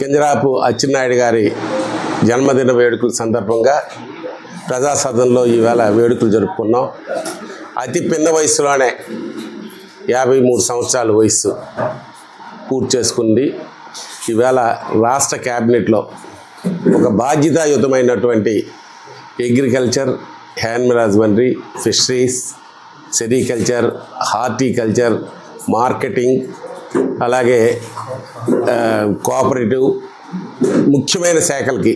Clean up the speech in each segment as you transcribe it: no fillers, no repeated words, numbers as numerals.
కింజరాపు అచ్చెన్నాయుడు గారి జన్మదిన వేడుకల సందర్భంగా ప్రజాసదనంలో ఈవేళ వేడుకలు జరుపుకున్నాం. అతి పిన్న వయసులోనే 53 సంవత్సరాల వయసు పూర్తి చేసుకుంది. ఈవేళ రాష్ట్ర క్యాబినెట్లో ఒక బాధ్యతాయుతమైనటువంటి agriculture, handmade husbandry, fisheries, sericulture, horticulture, marketing, అలాగే కోఆపరేటివ్ ముఖ్యమైన శాఖలకి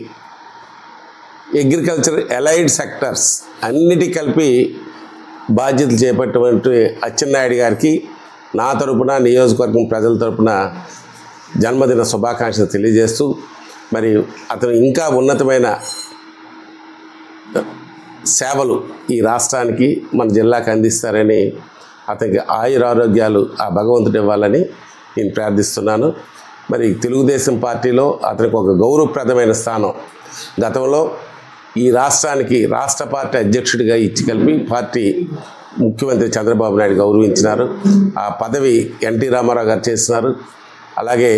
అగ్రికల్చర్ అలైడ్ సెక్టర్స్ అన్నిటి కలిపి బాధ్యతలు చేపట్టినటువంటి అచ్చెన్నాయుడు గారికి నా తరపున, నియోజకవర్గం ప్రజల తరపున జన్మదిన శుభాకాంక్షలు తెలియజేస్తూ, మరి అతను ఇంకా ఉన్నతమైన సేవలు ఈ రాష్ట్రానికి, మన జిల్లాకు అందిస్తారని, అతనికి ఆయురారోగ్యాలు ఆ భగవంతుడు ఇవ్వాలని నేను ప్రార్థిస్తున్నాను. మరి తెలుగుదేశం పార్టీలో అతనికి ఒక గౌరవప్రదమైన స్థానం గతంలో ఈ రాష్ట్రానికి రాష్ట్ర పార్టీ అధ్యక్షుడిగా ఇచ్చి కలిపి పార్టీ ముఖ్యమంత్రి చంద్రబాబు నాయుడు గౌరవించినారు. ఆ పదవి ఎన్టీ రామారావు గారు చేసినారు. అలాగే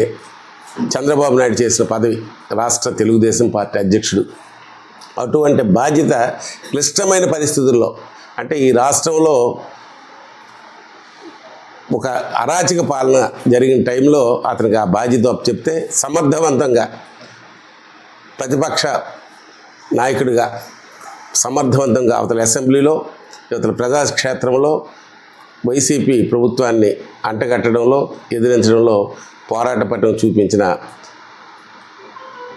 చంద్రబాబు నాయుడు చేసిన పదవి రాష్ట్ర తెలుగుదేశం పార్టీ అధ్యక్షుడు. అటువంటి బాధ్యత క్లిష్టమైన పరిస్థితుల్లో, అంటే ఈ రాష్ట్రంలో ఒక అరాచక పాలన జరిగిన టైంలో అతనికి ఆ బాధ్యత చెప్తే సమర్థవంతంగా ప్రతిపక్ష నాయకుడిగా సమర్థవంతంగా అవతల అసెంబ్లీలో, ఇవతల ప్రజాక్షేత్రంలో వైసీపీ ప్రభుత్వాన్ని అంటగట్టడంలో, ఎదిరించడంలో పోరాట పట్టం చూపించిన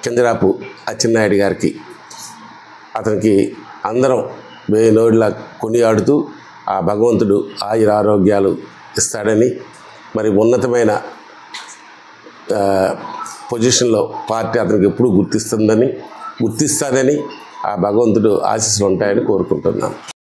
కింజరాపు అచ్చెన్నాయుడు గారికి అతనికి అందరం వేయి నోడిలా కొనియాడుతూ ఆ భగవంతుడు ఆయురారోగ్యాలు ఇస్తాడని, మరి ఉన్నతమైన పొజిషన్లో పార్టీ అతనికి ఎప్పుడూ గుర్తిస్తుందని, గుర్తిస్తాడని ఆ భగవంతుడు ఆశీస్సులు ఉంటాయని కోరుకుంటున్నాను.